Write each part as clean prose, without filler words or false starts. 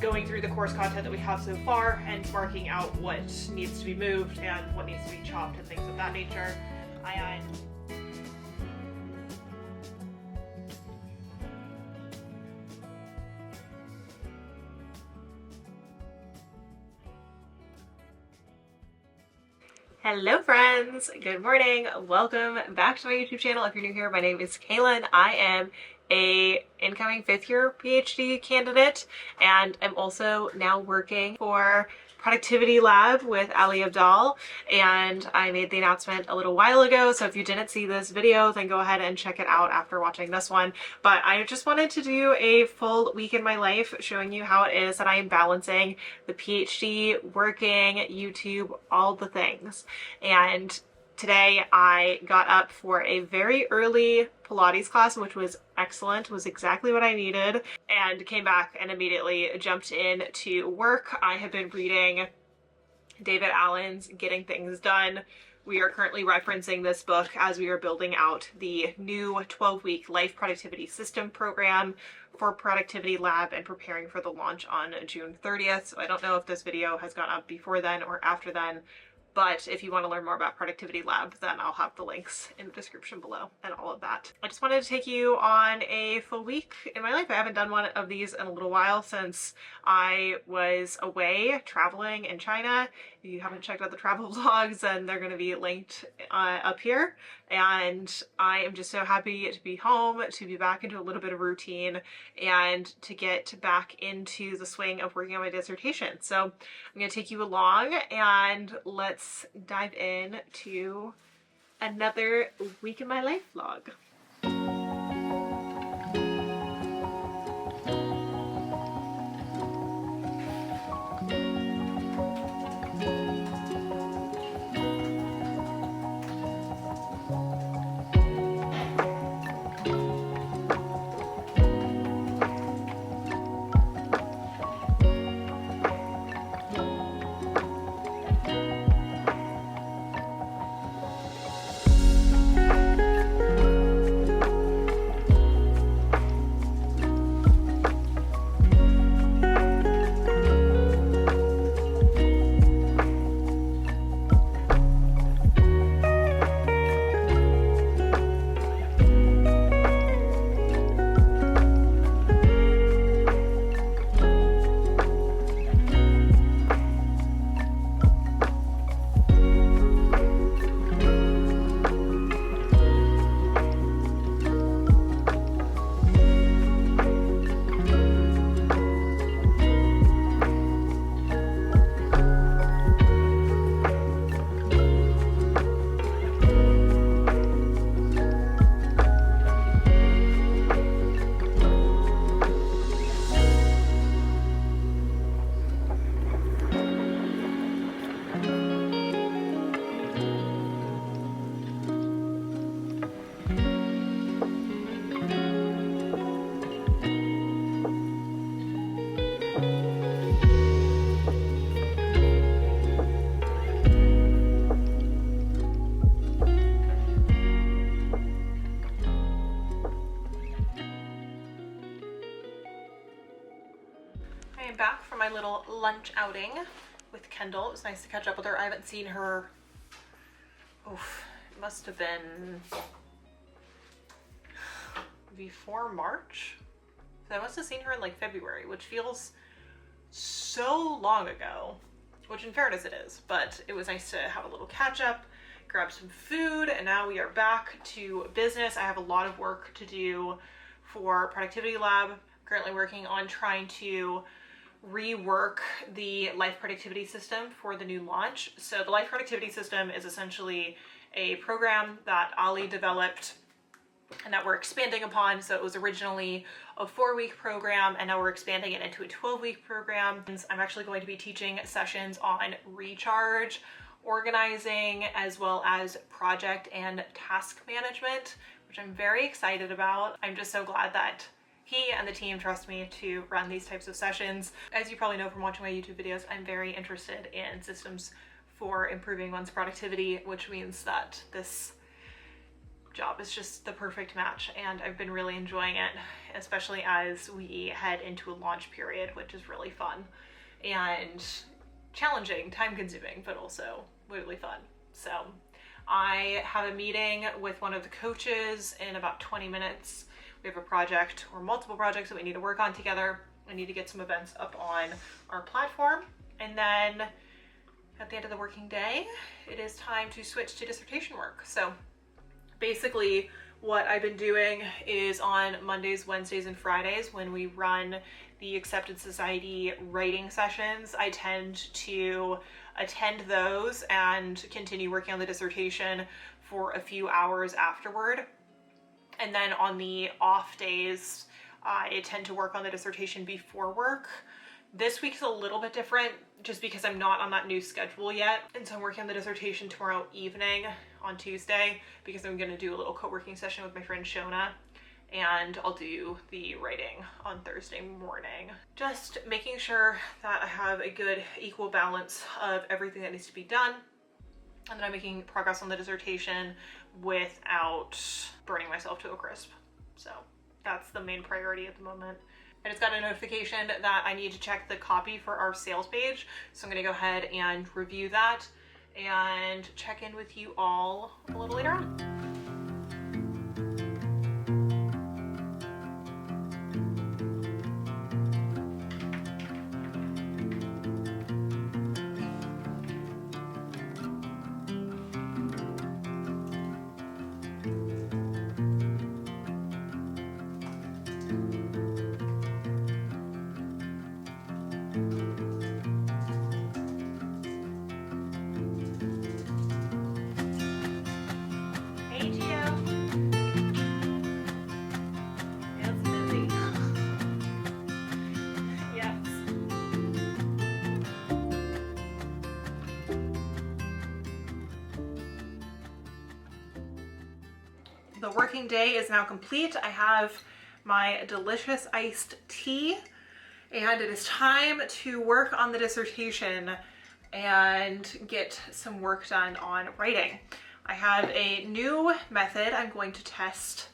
Going through the course content that we have so far and marking out what needs to be moved and what needs to be chopped and things of that nature. Hello friends, good morning. Welcome back to my YouTube channel. If you're new here, my name is Kaelyn. I am a incoming 5th year PhD candidate, and I'm also now working for Productivity Lab with Ali Abdaal, and I made the announcement a little while ago, so if you didn't see this video, then go ahead and check it out after watching this one. But I just wanted to do a full week in my life showing you how it is that I am balancing the PhD, working, YouTube, all the things. And today I got up for a very early Pilates class, which was excellent, was exactly what I needed, and came back and immediately jumped in to work. I have been reading David Allen's Getting Things Done. We are currently referencing this book as we are building out the new 12-week life productivity system program for Productivity Lab and preparing for the launch on June 30th. So I don't know if this video has gone up before then or after then, but if you want to learn more about Productivity Lab, then I'll have the links in the description below and all of that. I just wanted to take you on a full week in my life. I haven't done one of these in a little while since I was away traveling in China. If you haven't checked out the travel vlogs, then they're going to be linked up here. And I am just so happy to be home, to be back into a little bit of routine, and to get back into the swing of working on my dissertation. So I'm going to take you along and let's dive in to another week in my life vlog. my little lunch outing with Kendall. It was nice to catch up with her. I haven't seen her, it must have been before March. So I must have seen her in like February, which feels so long ago, which in fairness it is, but it was nice to have a little catch up, grab some food, and now we are back to business. I have a lot of work to do for Productivity Lab. I'm currently working on trying to rework the life productivity system for the new launch. So the life productivity system is essentially a program that Ali developed and that we're expanding upon. So it was originally a 4-week program, and now we're expanding it into a 12-week program. I'm actually going to be teaching sessions on recharge, organizing, as well as project and task management, which I'm very excited about. I'm just so glad that he and the team trust me to run these types of sessions. As you probably know from watching my YouTube videos, I'm very interested in systems for improving one's productivity, which means that this job is just the perfect match, and I've been really enjoying it, especially as we head into a launch period, which is really fun and challenging, time consuming, but also really fun. So I have a meeting with one of the coaches in about 20 minutes. We have a project or multiple projects that we need to work on together. I need to get some events up on our platform, and then at the end of the working day, it is time to switch to dissertation work. So basically what I've been doing is on Mondays, Wednesdays, and Fridays when we run the Accepted Society writing sessions, I tend to attend those and continue working on the dissertation for a few hours afterward. And then on the off days, I tend to work on the dissertation before work. This week's a little bit different just because I'm not on that new schedule yet. And so I'm working on the dissertation tomorrow evening on Tuesday because I'm gonna do a little co-working session with my friend Shona, and I'll do the writing on Thursday morning. Just making sure that I have a good equal balance of everything that needs to be done, and that I'm making progress on the dissertation without burning myself to a crisp. So that's the main priority at the moment. I just got a notification that I need to check the copy for our sales page. So I'm gonna go ahead and review that and check in with you all a little later on. The working day is now complete. I have my delicious iced tea, and it is time to work on the dissertation and get some work done on writing. I have a new method I'm going to test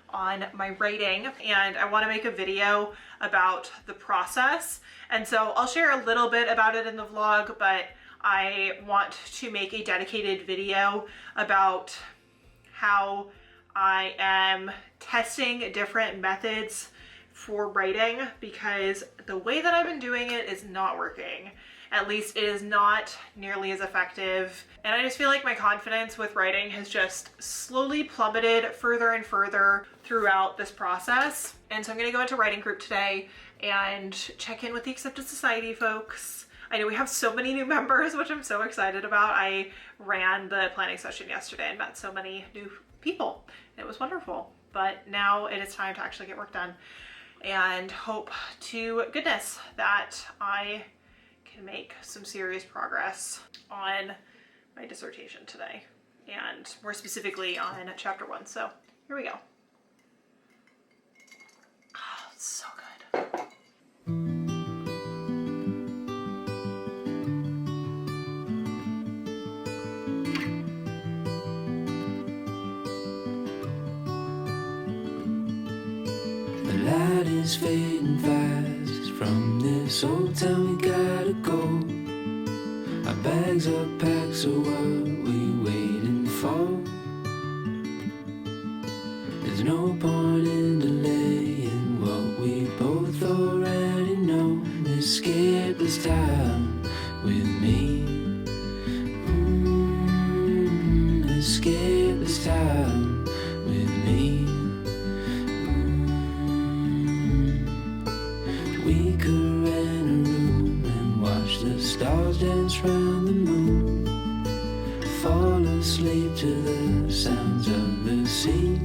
on my writing, and I want to make a video about the process. And so I'll share a little bit about it in the vlog, but I want to make a dedicated video about how I am testing different methods for writing, because the way that I've been doing it is not working. At least it is not nearly as effective. And I just feel like my confidence with writing has just slowly plummeted further and further throughout this process. And so I'm gonna go into writing group today and check in with the Accepted Society folks. I know we have so many new members, which I'm so excited about. I ran the planning session yesterday and met so many new people. It was wonderful, but now it is time to actually get work done and hope to goodness that I can make some serious progress on my dissertation today, and more specifically on chapter 1. So here we go. Oh, it's so good. The light is fading fast from this So tell me, gotta go. Our bags are packed, so what we waiting for? There's no point in delaying what we both already know. Escape this time with me. Escape this time with me. We could rent a room and watch the stars dance round the moon. Fall asleep to the sounds of the sea.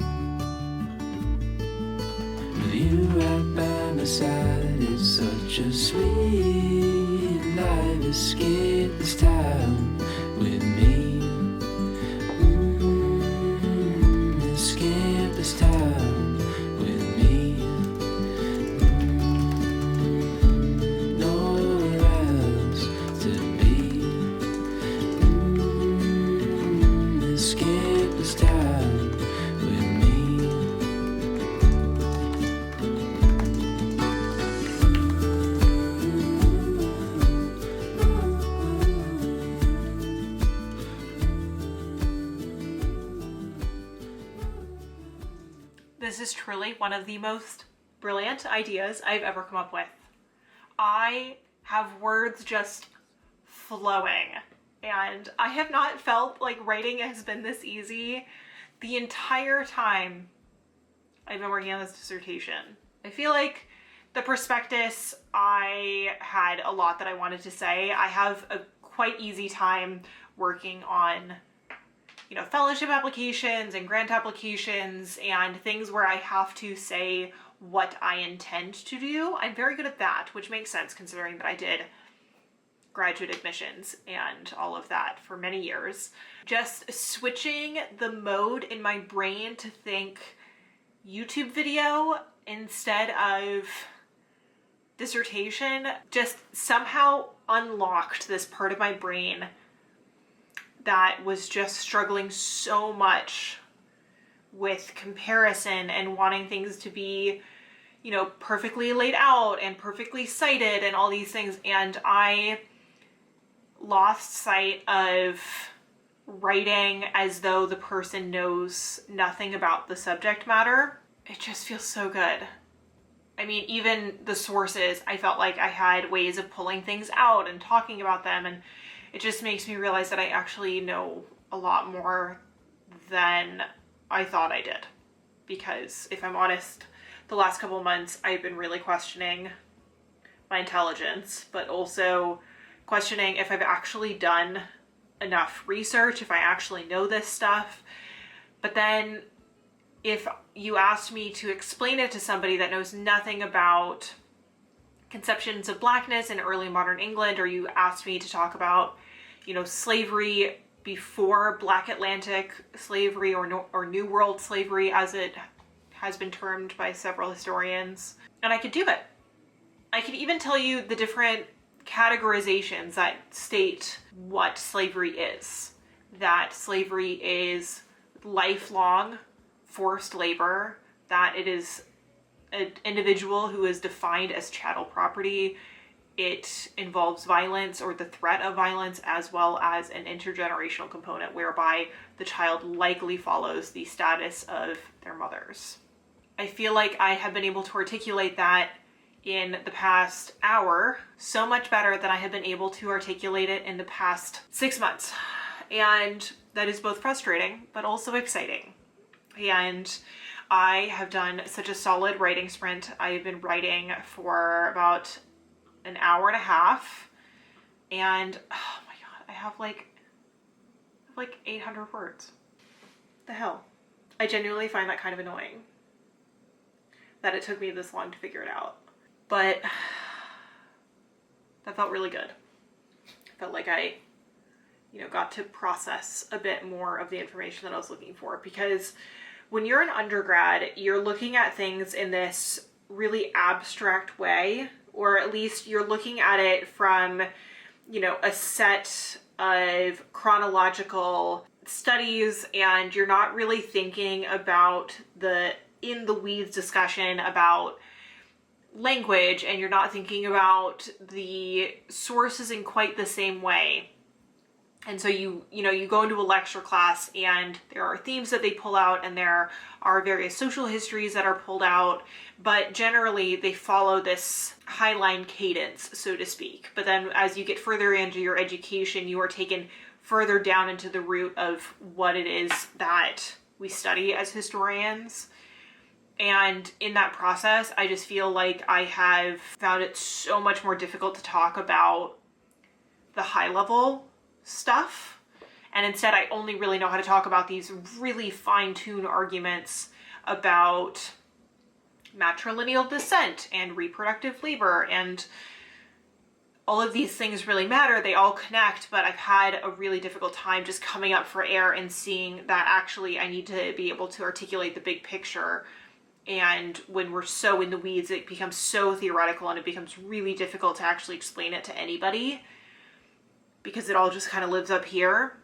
With you right by my side, it's such a sweet life. Escape this time with me. Escape this time with me. Nowhere else to be. Escape this time with me. This is truly one of the most brilliant ideas I've ever come up with. I have words just flowing, and I have not felt like writing has been this easy the entire time I've been working on this dissertation. I feel like the prospectus, I had a lot that I wanted to say. I have a quite easy time working on fellowship applications and grant applications and things where I have to say what I intend to do. I'm very good at that, which makes sense considering that I did graduate admissions and all of that for many years. Just switching the mode in my brain to think YouTube video instead of dissertation just somehow unlocked this part of my brain that was just struggling so much with comparison and wanting things to be, perfectly laid out and perfectly cited and all these things. And I lost sight of writing as though the person knows nothing about the subject matter. It just feels so good. I mean, even the sources, I felt like I had ways of pulling things out and talking about them, and it just makes me realize that I actually know a lot more than I thought I did. Because if I'm honest, the last couple of months I've been really questioning my intelligence, but also questioning if I've actually done enough research, if I actually know this stuff. But then if you asked me to explain it to somebody that knows nothing about conceptions of Blackness in early modern England, or you asked me to talk about, slavery before Black Atlantic slavery or New World slavery, as it has been termed by several historians, and I could do it. I could even tell you the different categorizations that state what slavery is. That slavery is lifelong forced labor, that it is an individual who is defined as chattel property. It involves violence or the threat of violence, as well as an intergenerational component whereby the child likely follows the status of their mothers. I feel like I have been able to articulate that in the past hour so much better than I have been able to articulate it in the past 6 months. And that is both frustrating, but also exciting. And I have done such a solid writing sprint. I've been writing for about an hour and a half, and oh my god, I have like 800 words. The hell? I genuinely find that kind of annoying that it took me this long to figure it out. But that felt really good. I felt like I, got to process a bit more of the information that I was looking for, because when you're an undergrad, you're looking at things in this really abstract way, or at least you're looking at it from, a set of chronological studies, and you're not really thinking about the in the weeds discussion about language and you're not thinking about the sources in quite the same way. And so you go into a lecture class and there are themes that they pull out and there are various social histories that are pulled out, but generally they follow this highline cadence, so to speak. But then as you get further into your education, you are taken further down into the root of what it is that we study as historians. And in that process, I just feel like I have found it so much more difficult to talk about the high level stuff. And instead, I only really know how to talk about these really fine-tuned arguments about matrilineal descent and reproductive labor, and all of these things really matter. They all connect, but I've had a really difficult time just coming up for air and seeing that actually I need to be able to articulate the big picture. And when we're so in the weeds, it becomes so theoretical and it becomes really difficult to actually explain it to anybody because it all just kind of lives up here.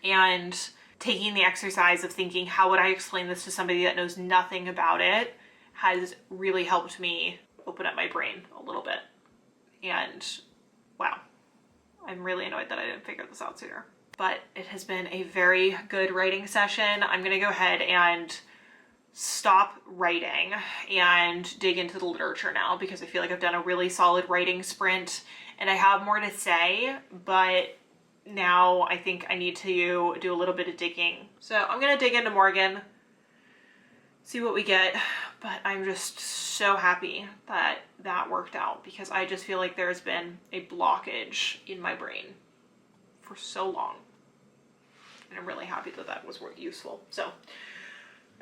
And taking the exercise of thinking, how would I explain this to somebody that knows nothing about it, has really helped me open up my brain a little bit. And wow, I'm really annoyed that I didn't figure this out sooner. But it has been a very good writing session. I'm gonna go ahead and stop writing and dig into the literature now because I feel like I've done a really solid writing sprint and I have more to say, but now I think I need to do a little bit of digging. So I'm gonna dig into Morgan, see what we get, but I'm just so happy that that worked out because I just feel like there's been a blockage in my brain for so long. And I'm really happy that that was useful. So,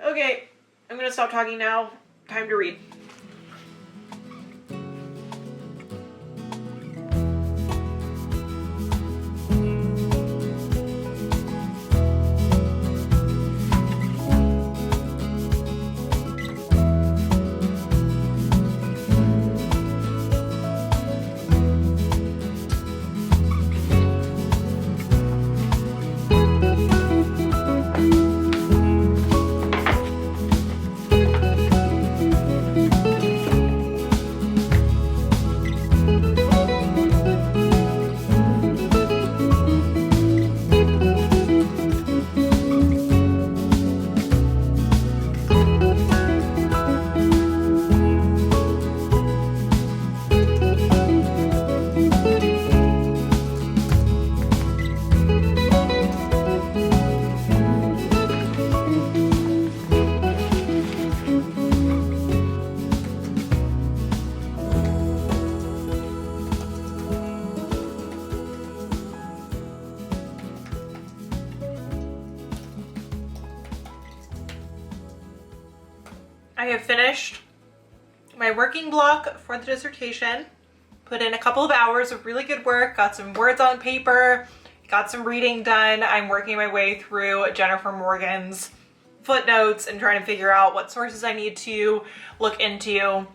okay, I'm gonna stop talking now. Time to read. I have finished my working block for the dissertation, put in a couple of hours of really good work, got some words on paper, got some reading done. I'm working my way through Jennifer Morgan's footnotes and trying to figure out what sources I need to look into.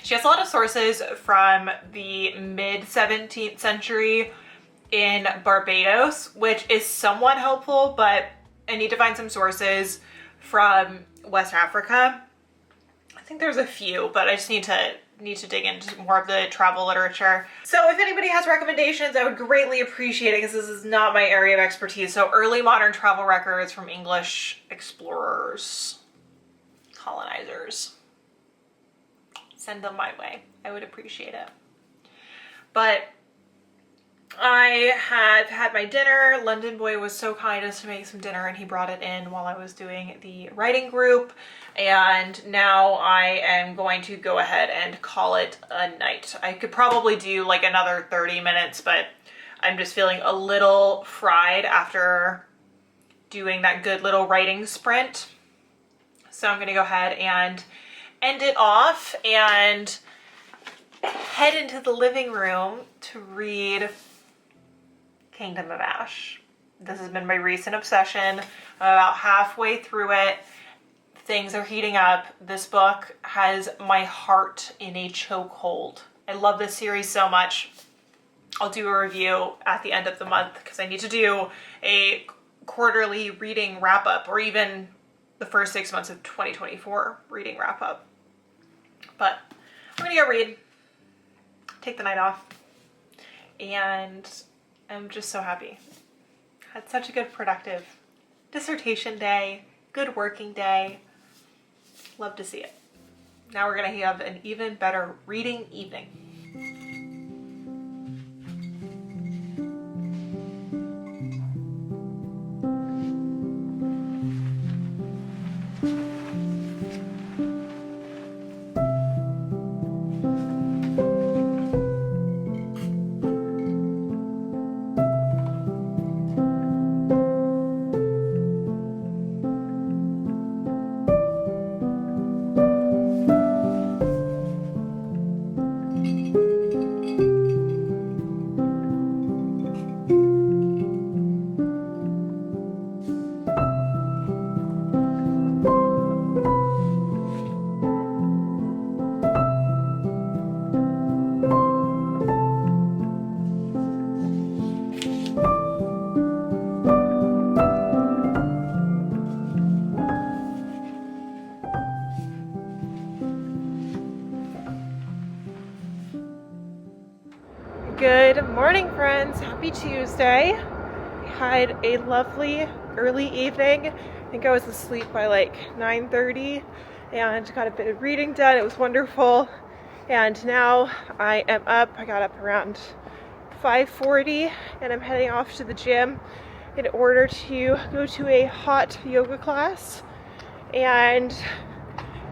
She has a lot of sources from the mid-17th century in Barbados, which is somewhat helpful, but I need to find some sources from West Africa. I think there's a few, but I just need to dig into more of the travel literature. So if anybody has recommendations, I would greatly appreciate it because this is not my area of expertise. So early modern travel records from English explorers, colonizers, send them my way. I would appreciate it. But I have had my dinner. London Boy was so kind as to make some dinner and he brought it in while I was doing the writing group. And now I am going to go ahead and call it a night. I could probably do like another 30 minutes, but I'm just feeling a little fried after doing that good little writing sprint. So I'm gonna go ahead and end it off and head into the living room to read Kingdom of Ash. This has been my recent obsession. I'm about halfway through it. Things are heating up. This book has my heart in a chokehold. I love this series so much. I'll do a review at the end of the month because I need to do a quarterly reading wrap up, or even the first 6 months of 2024 reading wrap up. But I'm gonna go read, take the night off, and I'm just so happy. Had such a good, productive dissertation day, good working day. Love to see it. Now we're gonna have an even better reading evening. Good morning, friends. Happy Tuesday. I had a lovely early evening. I think I was asleep by like 9:30 and got a bit of reading done. It was wonderful. And now I am up. I got up around 5:40 and I'm heading off to the gym in order to go to a hot yoga class. And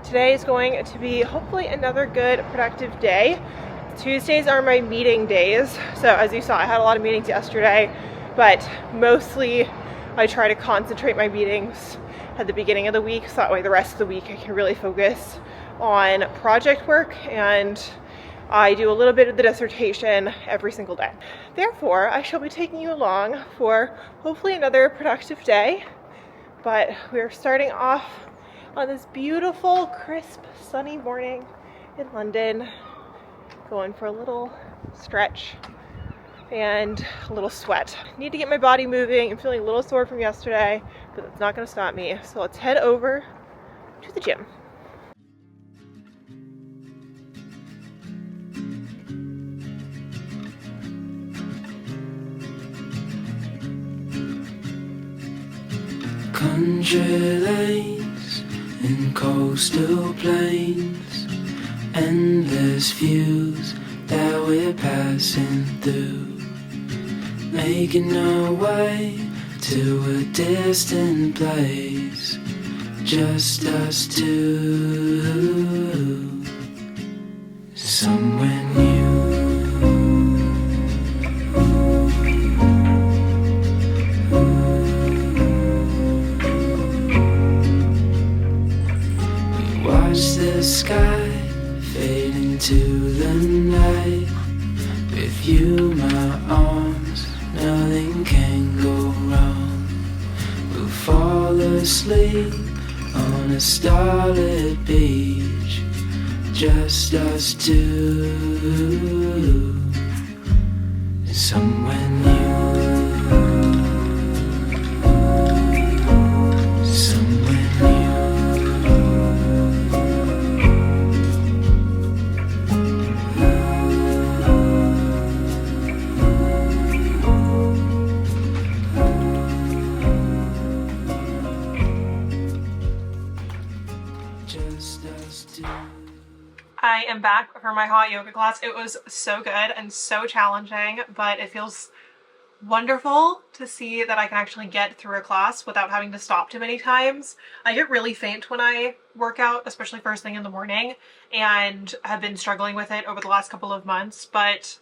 today is going to be hopefully another good, productive day. Tuesdays are my meeting days, so as you saw, I had a lot of meetings yesterday, but mostly I try to concentrate my meetings at the beginning of the week, so that way the rest of the week I can really focus on project work, and I do a little bit of the dissertation every single day. Therefore, I shall be taking you along for hopefully another productive day, but we're starting off on this beautiful, crisp, sunny morning in London. Going for a little stretch and a little sweat. Need to get my body moving. I'm feeling a little sore from yesterday, but that's not going to stop me. So let's head over to the gym. Country lanes and coastal plains, endless views that we're passing through, making our way to a distant place, just us two, somewhere new. We watch the sky fade into the night. With you, my arms, nothing can go wrong. We'll fall asleep on a starlit beach, just us two, somewhere new. I am back for my hot yoga class. It was so good and so challenging, but it feels wonderful to see that I can actually get through a class without having to stop too many times. I get really faint when I work out, especially first thing in the morning, and have been struggling with it over the last couple of months, but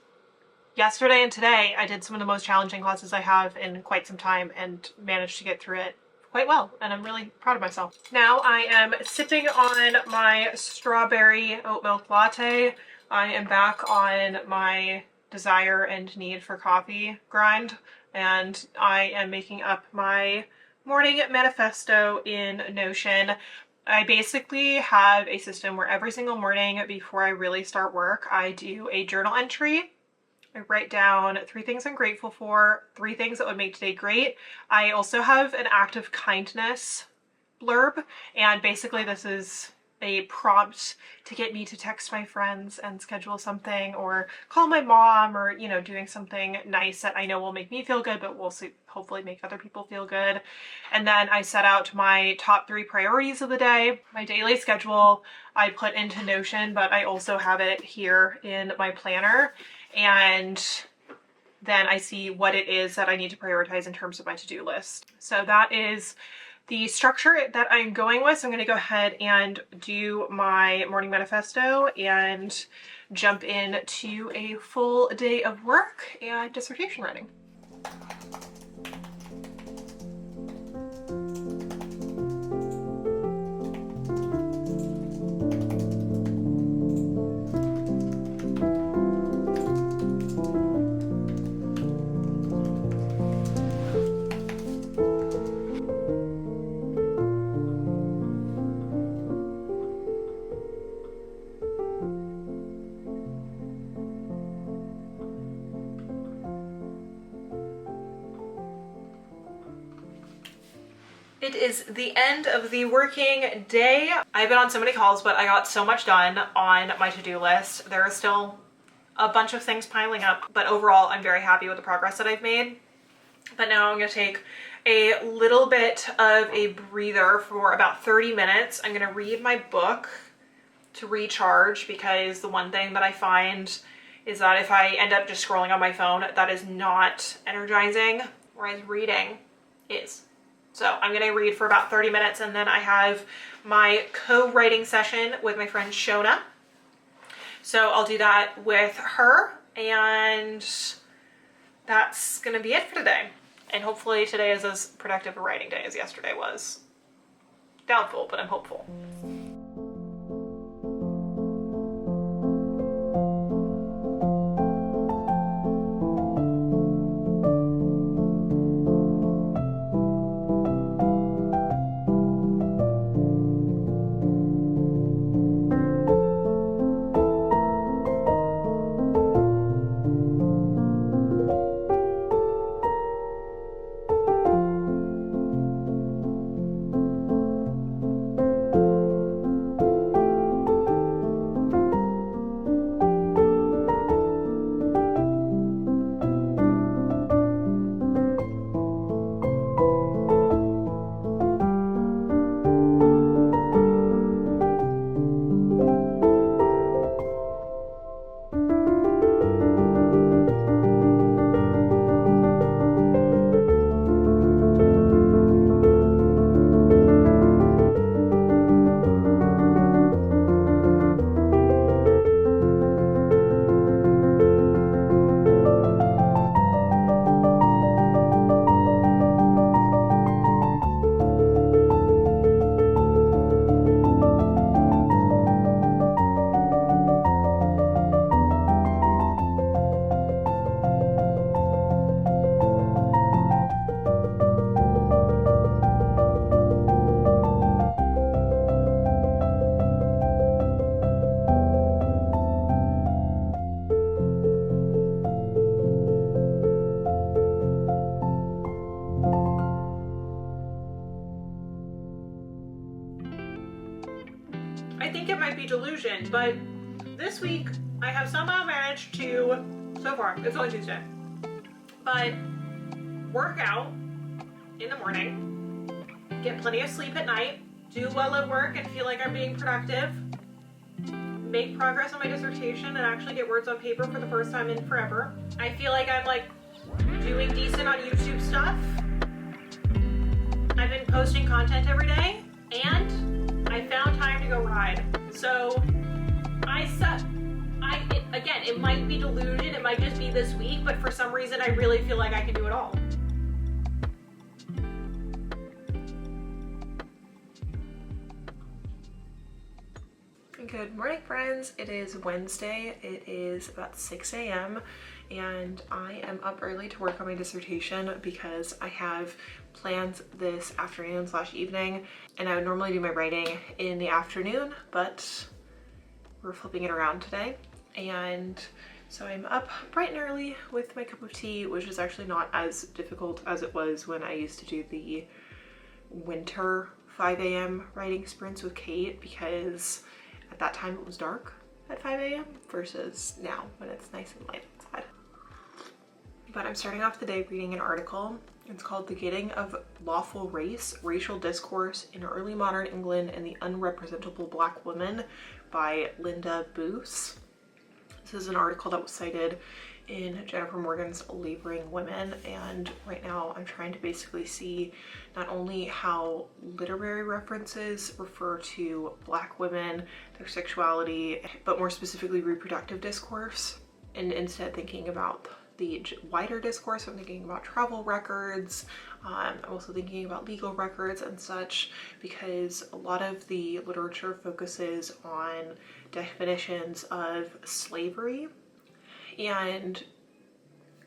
yesterday and today I did some of the most challenging classes I have in quite some time and managed to get through it quite well, and I'm really proud of myself. Now I am sipping on my strawberry oat milk latte. I am back on my desire and need for coffee grind, and I am making up my morning manifesto in Notion. I basically have a system where every single morning before I really start work, I do a journal entry. I write down 3 things I'm grateful for, 3 things that would make today great. I also have an act of kindness blurb, and basically this is a prompt to get me to text my friends and schedule something, or call my mom, or, you know, doing something nice that I know will make me feel good, but will hopefully make other people feel good. And then I set out my top 3 priorities of the day. My daily schedule I put into Notion, but I also have it here in my planner. And then I see what it is that I need to prioritize in terms of my to-do list. So that is the structure that I'm going with. So I'm going to go ahead and do my morning manifesto and jump into a full day of work and dissertation writing. It is the end of the working day. I've been on so many calls, but I got so much done on my to-do list. There is still a bunch of things piling up, but overall I'm very happy with the progress that I've made. But now I'm gonna take a little bit of a breather for about 30 minutes. I'm gonna read my book to recharge, because the one thing that I find is that if I end up just scrolling on my phone, that is not energizing, whereas reading is. So I'm going to read for about 30 minutes, and then I have my co-writing session with my friend Shona. So I'll do that with her, and that's going to be it for today. And hopefully today is as productive a writing day as yesterday was. Doubtful, but I'm hopeful. I think it might be delusion, but this week I have somehow managed to, so far, it's only Tuesday, but work out in the morning, get plenty of sleep at night, do well at work and feel like I'm being productive, make progress on my dissertation and actually get words on paper for the first time in forever. I feel like I'm like doing decent on YouTube stuff. I've been posting content every day, and I found time to go ride. So again, it might be delusion, it might just be this week, but for some reason I really feel like I can do it all. Good morning, friends. It is Wednesday. It is about 6 a.m. and I am up early to work on my dissertation because I have plans this afternoon/evening, and I would normally do my writing in the afternoon, but we're flipping it around today. And so I'm up bright and early with my cup of tea, which is actually not as difficult as it was when I used to do the winter 5 a.m. writing sprints with Kate because at that time it was dark at 5 a.m. versus now when it's nice and light outside. But I'm starting off the day reading an article. It's called The Getting of Lawful Race, Racial Discourse in Early Modern England and the Unrepresentable Black Woman by Linda Boos. This is an article that was cited in Jennifer Morgan's Laboring Women, and right now I'm trying to basically see not only how literary references refer to Black women, their sexuality, but more specifically reproductive discourse, and instead thinking about the wider discourse. I'm thinking about travel records. I'm also thinking about legal records and such, because a lot of the literature focuses on definitions of slavery and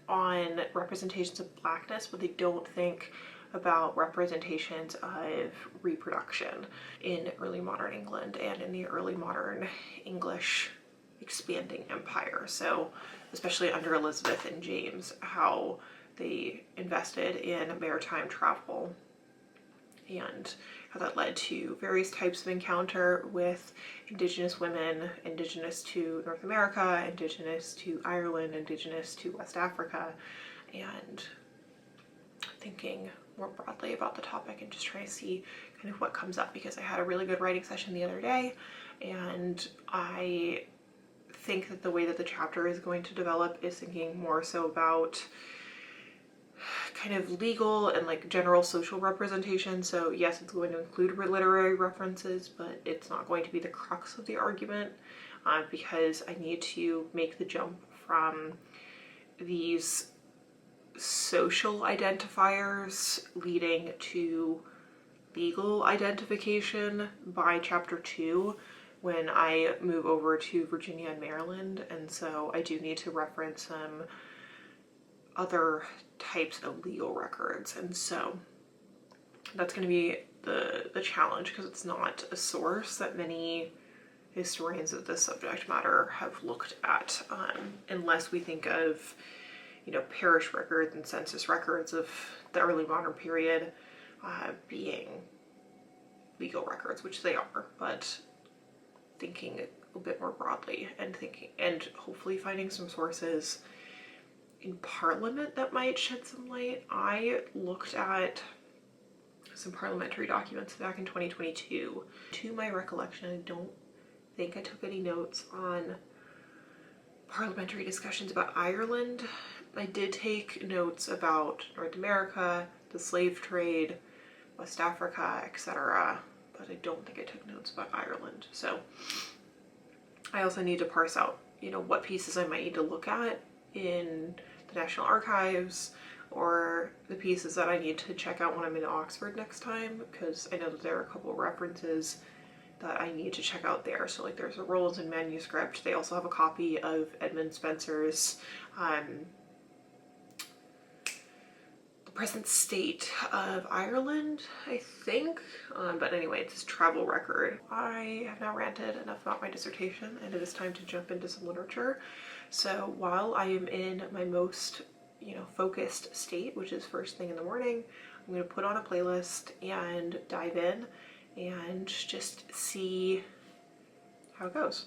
on representations of Blackness, but they don't think about representations of reproduction in early modern England and in the early modern English expanding empire. So especially under Elizabeth and James, how they invested in maritime travel and how that led to various types of encounter with Indigenous women, Indigenous to North America, Indigenous to Ireland, Indigenous to West Africa, and thinking more broadly about the topic and just trying to see kind of what comes up, because I had a really good writing session the other day, and I think that the way that the chapter is going to develop is thinking more so about kind of legal and like general social representation. So yes, it's going to include literary references, but it's not going to be the crux of the argument, because I need to make the jump from these social identifiers leading to legal identification by chapter 2 when I move over to Virginia and Maryland. And so I do need to reference some other types of legal records, and so that's going to be the challenge, because it's not a source that many historians of this subject matter have looked at, unless we think of, you know, parish records and census records of the early modern period being legal records, which they are, but thinking a bit more broadly and thinking and hopefully finding some sources in Parliament that might shed some light. I looked at some parliamentary documents back in 2022. To my recollection, I don't think I took any notes on parliamentary discussions about Ireland. I did take notes about North America, the slave trade, West Africa, etc., but I don't think I took notes about Ireland. So I also need to parse out, you know, what pieces I might need to look at in the National Archives, or the pieces that I need to check out when I'm in Oxford next time, because I know that there are a couple of references that I need to check out there. So like there's a Rollinson manuscript. They also have a copy of Edmund Spenser's The Present State of Ireland, I think. But anyway, it's his travel record. I have now ranted enough about my dissertation, and it is time to jump into some literature. So while I am in my most, you know, focused state, which is first thing in the morning, I'm going to put on a playlist and dive in and just see how it goes.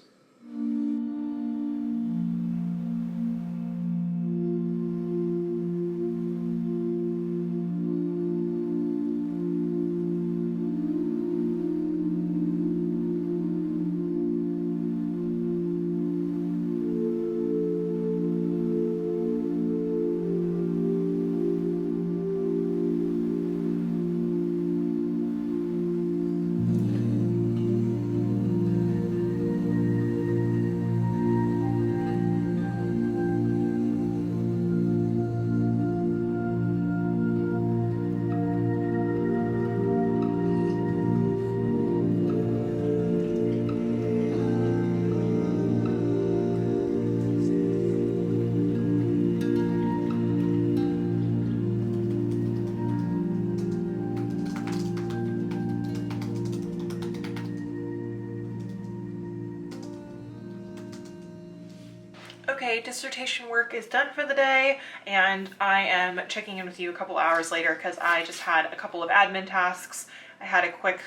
Okay, dissertation work is done for the day, and I am checking in with you a couple hours later because I just had a couple of admin tasks. I had a quick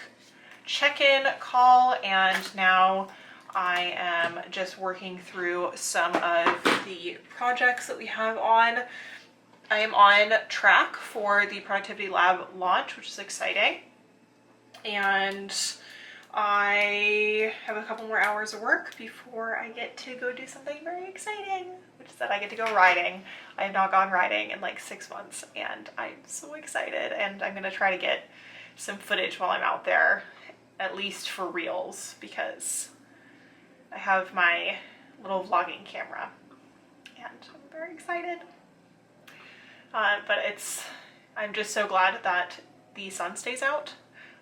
check-in call, and now I am just working through some of the projects that we have on. I am on track for the Productivity Lab launch, which is exciting. And I have a couple more hours of work before I get to go do something very exciting, which is that I get to go riding. I have not gone riding in like 6 months, and I'm so excited, and I'm gonna try to get some footage while I'm out there, at least for reels, because I have my little vlogging camera, and I'm very excited. But I'm just so glad that the sun stays out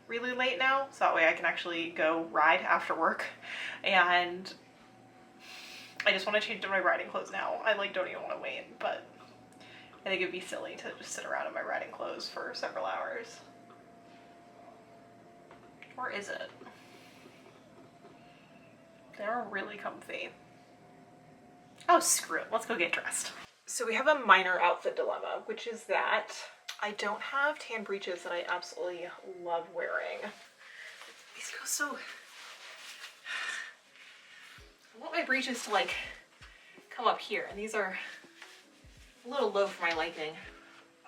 really late now, so that way I can actually go ride after work. And I just want to change to my riding clothes now. I like don't even want to wait, but I think it'd be silly to just sit around in my riding clothes for several hours. Or is it? They're really comfy. Oh, screw it. Let's go get dressed. So we have a minor outfit dilemma, which is that I don't have tan breeches that I absolutely love wearing. These go so... I want my breeches to like come up here, and these are a little low for my liking.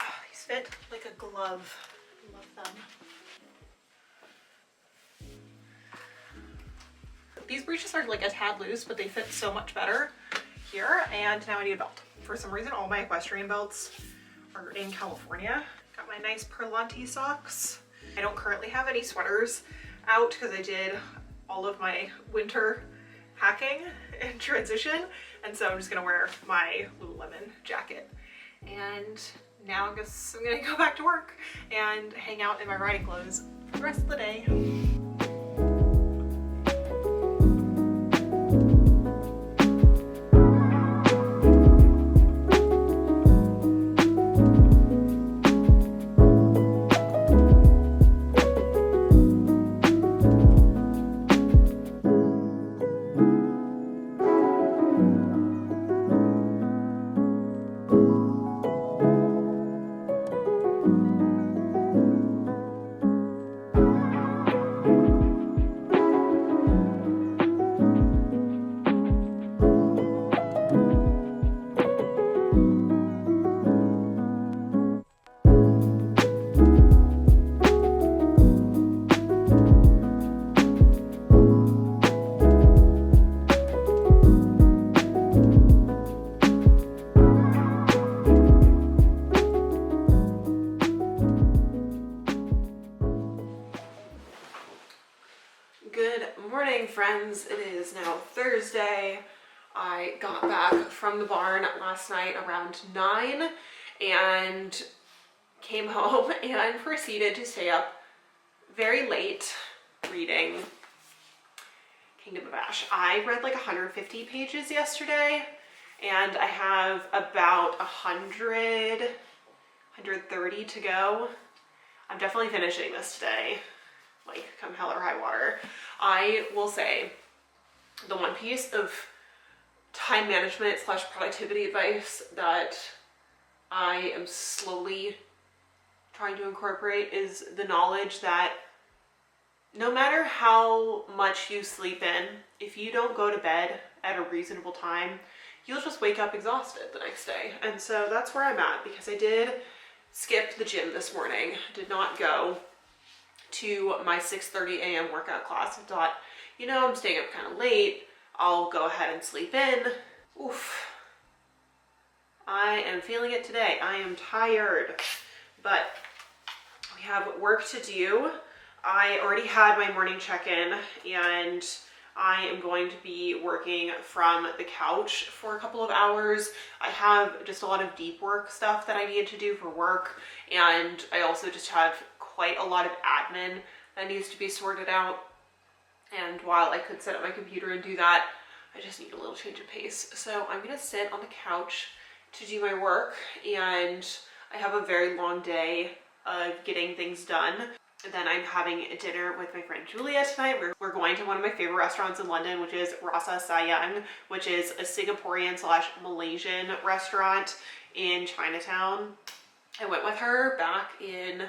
Oh, these fit like a glove. I love them. These breeches are like a tad loose, but they fit so much better here, and now I need a belt. For some reason, all my equestrian belts are in California. Got my nice Perlanti socks. I don't currently have any sweaters out because I did all of my winter packing in transition, and so I'm just gonna wear my Lululemon jacket. And now I guess I'm gonna go back to work and hang out in my riding clothes for the rest of the day. Friends, it is now Thursday. I got back from the barn last night around 9 and came home and proceeded to stay up very late reading Kingdom of Ash. I read like 150 pages yesterday, and I have about 130 to go. I'm definitely finishing this today, like come hell or high water. I will say the one piece of time management / productivity advice that I am slowly trying to incorporate is the knowledge that no matter how much you sleep in, if you don't go to bed at a reasonable time, you'll just wake up exhausted the next day. And so that's where I'm at, because I did skip the gym this morning, did not go to my 6:30 a.m. workout class. I thought, you know, I'm staying up kind of late, I'll go ahead and sleep in. Oof. I am feeling it today. I am tired, but we have work to do. I already had my morning check-in, and I am going to be working from the couch for a couple of hours. I have just a lot of deep work stuff that I need to do for work, and I also just have quite a lot of admin that needs to be sorted out. And while I could sit at my computer and do that, I just need a little change of pace. So I'm gonna sit on the couch to do my work, and I have a very long day of getting things done. And then I'm having a dinner with my friend Julia tonight. We're going to one of my favorite restaurants in London, which is Rasa Sayang, which is a Singaporean / Malaysian restaurant in Chinatown. I went with her back in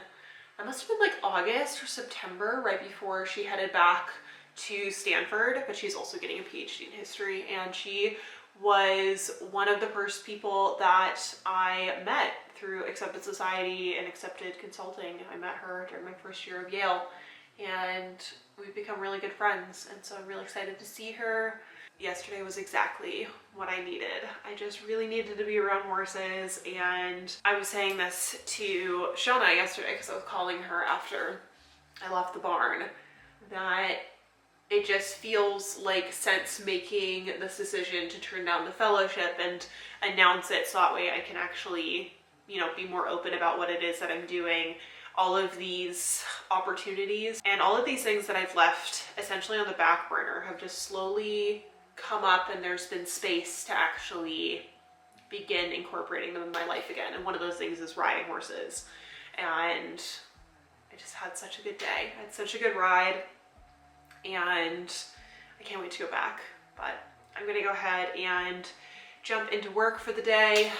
It must have been like August or September, right before she headed back to Stanford, but she's also getting a PhD in history, and she was one of the first people that I met through Accepted Society and Accepted Consulting. I met her during my first year of Yale, and we've become really good friends, and so I'm really excited to see her. Yesterday was exactly what I needed. I just really needed to be around horses, and I was saying this to Shauna yesterday because I was calling her after I left the barn, that it just feels like sense making this decision to turn down the fellowship and announce it so that way I can actually, you know, be more open about what it is that I'm doing. All of these opportunities and all of these things that I've left essentially on the back burner have just slowly come up, and there's been space to actually begin incorporating them in my life again. And one of those things is riding horses. And I just had such a good day. I had such a good ride, and I can't wait to go back. But I'm gonna go ahead and jump into work for the day.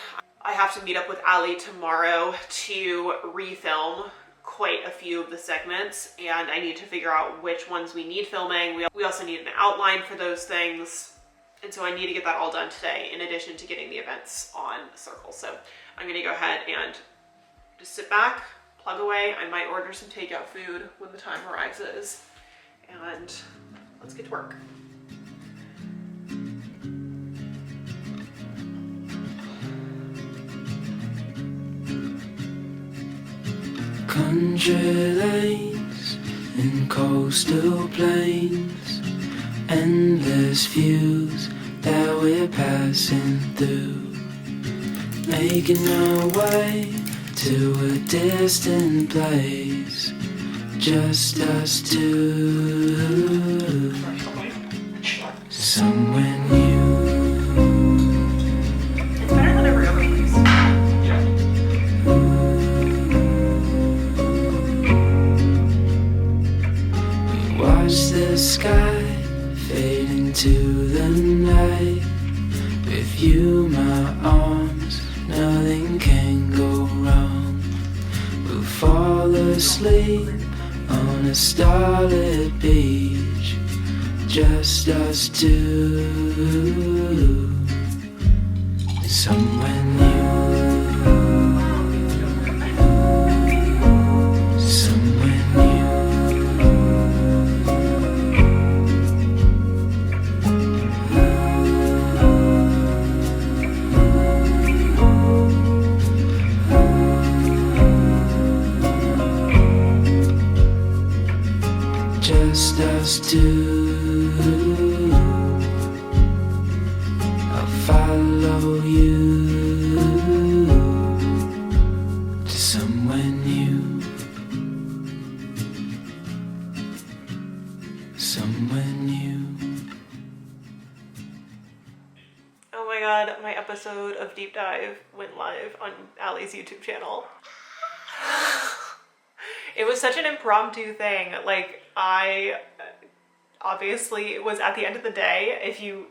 I have to meet up with Ali tomorrow to refilm quite a few of the segments, and I need to figure out which ones we need filming. We also need an outline for those things, and so I need to get that all done today in addition to getting the events on Circle. So I'm gonna go ahead and just sit back, plug away. I might order some takeout food when the time arises, and let's get to work. Country lanes and coastal plains, endless views that we're passing through, making our way to a distant place, just us two, somewhere new. It's better than every other place. Watch the sky fade into the night. With you, my arms, nothing can go wrong. We'll fall asleep on a starlit beach, just us two, somewhere new. Just us two, I'll follow you to somewhere new, somewhere new. Oh my god, my episode of Deep Dive went live on Ali's YouTube channel. It was such an impromptu thing. Like, I obviously was at the end of the day. If you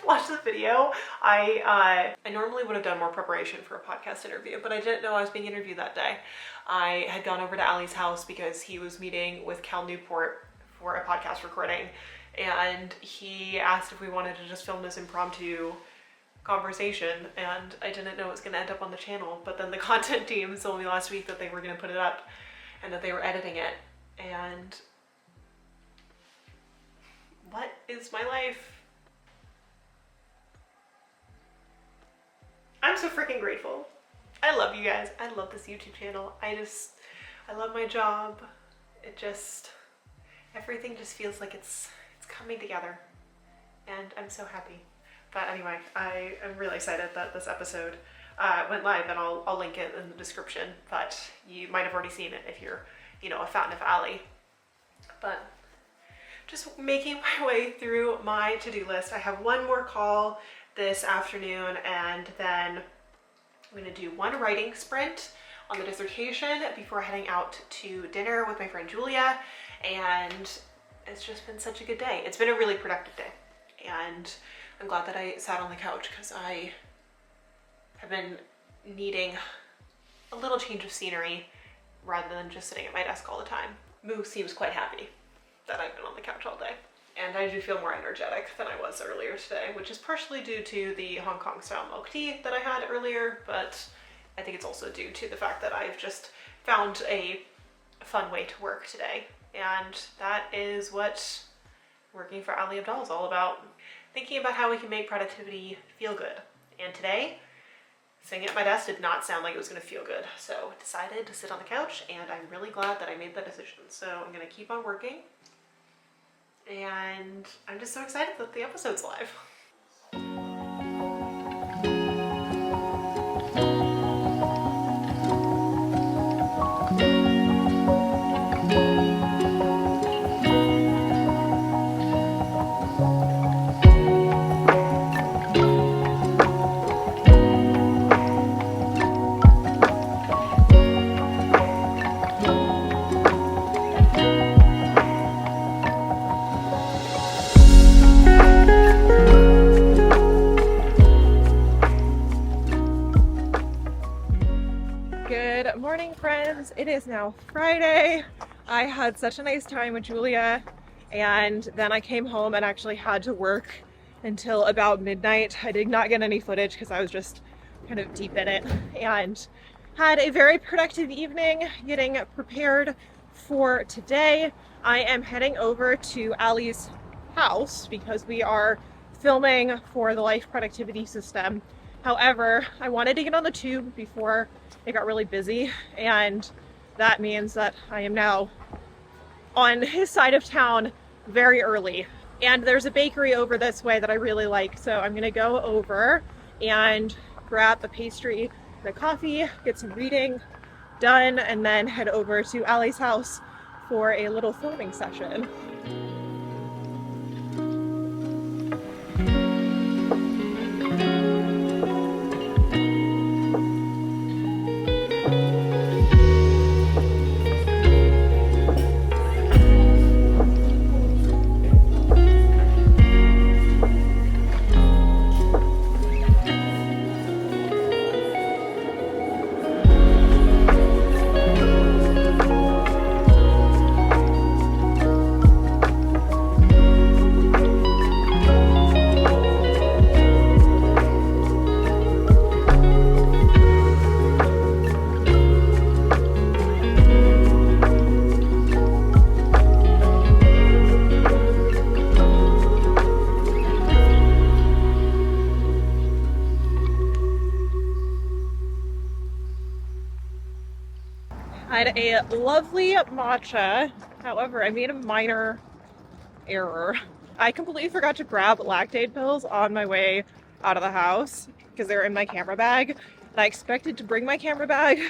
watch the video, I normally would have done more preparation for a podcast interview, but I didn't know I was being interviewed that day. I had gone over to Ali's house because he was meeting with Cal Newport for a podcast recording, and he asked if we wanted to just film this impromptu conversation, and I didn't know it was going to end up on the channel. But then the content team told me last week that they were going to put it up and that they were editing it. And what is my life? I'm so freaking grateful. I love you guys. I love this YouTube channel. I love my job. Everything just feels like it's coming together, and I'm so happy. But anyway, I am really excited that this episode went live, and I'll link it in the description, but you might have already seen it if you're, you know, a fan of Ali. But just making my way through my to-do list. I have one more call this afternoon, and then I'm gonna do one writing sprint on the dissertation before heading out to dinner with my friend Julia. And it's just been such a good day. It's been a really productive day, and I'm glad that I sat on the couch because I have been needing a little change of scenery rather than just sitting at my desk all the time. Moo seems quite happy that I've been on the couch all day. And I do feel more energetic than I was earlier today, which is partially due to the Hong Kong style milk tea that I had earlier, but I think it's also due to the fact that I've just found a fun way to work today. And that is what working for Ali Abdaal is all about. Thinking about how we can make productivity feel good. And today, sitting at my desk did not sound like it was going to feel good. So I decided to sit on the couch, and I'm really glad that I made that decision. So I'm going to keep on working. And I'm just so excited that the episode's live. Good morning, friends. It is now Friday. I had such a nice time with Julia, and then I came home and actually had to work until about midnight. I did not get any footage because I was just kind of deep in it, and had a very productive evening getting prepared for today. I am heading over to Ali's house because we are filming for the Life Productivity System. However, I wanted to get on the tube before it got really busy, and that means that I am now on his side of town very early. And there's a bakery over this way that I really like, so I'm gonna go over and grab a pastry and a coffee, get some reading done, and then head over to Ali's house for a little filming session. I had a lovely matcha. However, I made a minor error. I completely forgot to grab lactate pills on my way out of the house because they were in my camera bag. And I expected to bring my camera bag,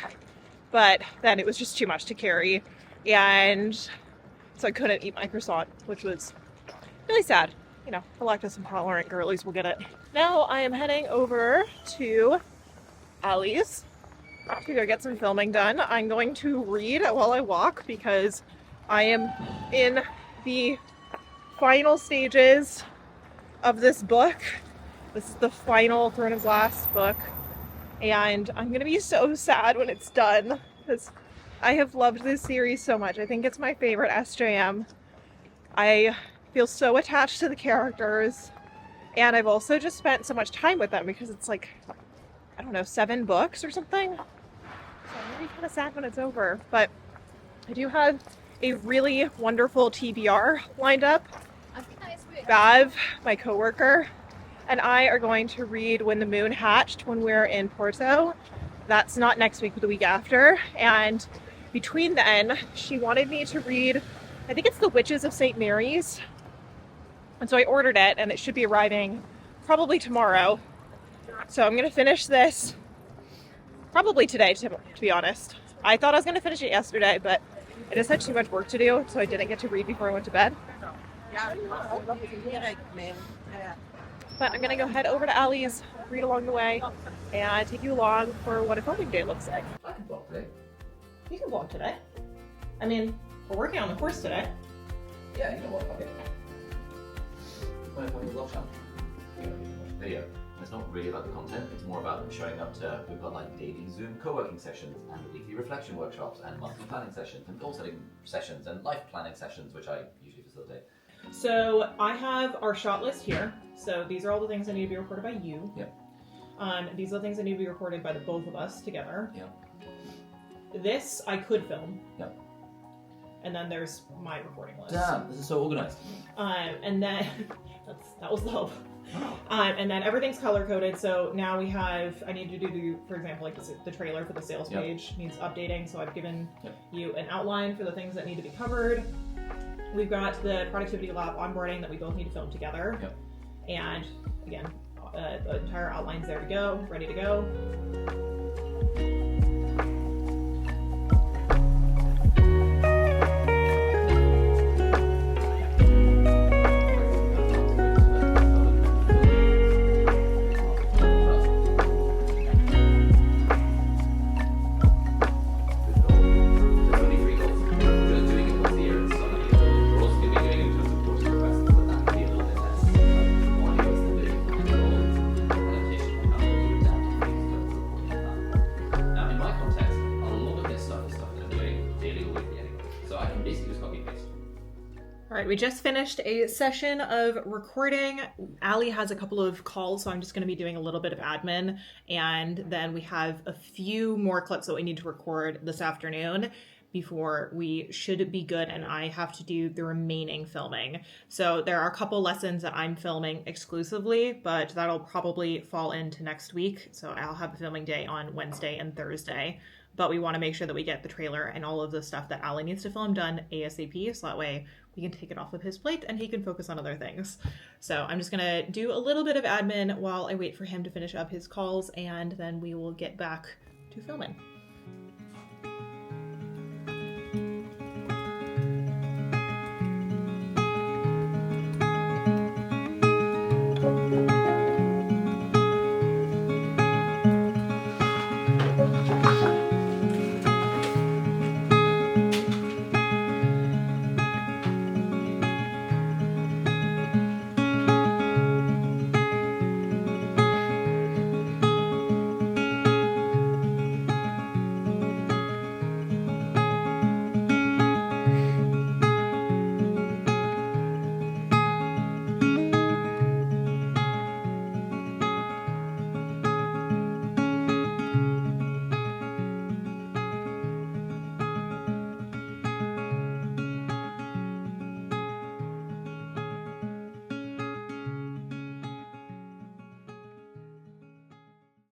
but then it was just too much to carry. And so I couldn't eat my croissant, which was really sad. You know, the lactose intolerant girlies will get it. Now I am heading over to Ali's to go get some filming done. I'm going to read while I walk because I am in the final stages of this book. This is the final Throne of Glass book, and I'm gonna be so sad when it's done because I have loved this series so much. I think it's my favorite SJM. I feel so attached to the characters, and I've also just spent so much time with them because it's like, I don't know, 7 books or something. So I'm really kind of sad when it's over, but I do have a really wonderful TBR lined up. Bav, my coworker, and I are going to read When the Moon Hatched when we're in Porto. That's not next week, but the week after. And between then, she wanted me to read, I think it's The Witches of St. Mary's. And so I ordered it, and it should be arriving probably tomorrow. So I'm going to finish this probably today, to be honest. I thought I was going to finish it yesterday, but I just had too much work to do, so I didn't get to read before I went to bed. But I'm going to go head over to Ali's, read along the way, and take you along for what a filming day looks like. I can vlog today. You can vlog today. I mean, we're working on the course today. Yeah, you can vlog, okay. When you vlog some, you know, you can watch video. It's not really about the content, it's more about them showing up to, we've got like daily Zoom co-working sessions and weekly reflection workshops and monthly planning sessions and goal setting sessions and life planning sessions, which I usually facilitate. So I have our shot list here. So these are all the things that need to be recorded by you. Yep. These are the things that need to be recorded by the both of us together. Yep. This I could film. Yep. And then there's my recording list. Damn, this is so organized. And then that was the hope. Wow. And then everything's color coded. So now we have, I need to do, for example, like the trailer for the sales Yep. page needs updating. So I've given Yep. you an outline for the things that need to be covered. We've got the productivity lab onboarding that we both need to film together. Yep. And again, the entire outline's there to go, ready to go. We just finished a session of recording. Ali has a couple of calls, so I'm just going to be doing a little bit of admin. And then we have a few more clips that we need to record this afternoon before we should be good, and I have to do the remaining filming. So there are a couple lessons that I'm filming exclusively, but that'll probably fall into next week. So I'll have a filming day on Wednesday and Thursday. But we want to make sure that we get the trailer and all of the stuff that Ali needs to film done ASAP, so that way we can take it off of his plate and he can focus on other things. So I'm just going to do a little bit of admin while I wait for him to finish up his calls, and then we will get back to filming.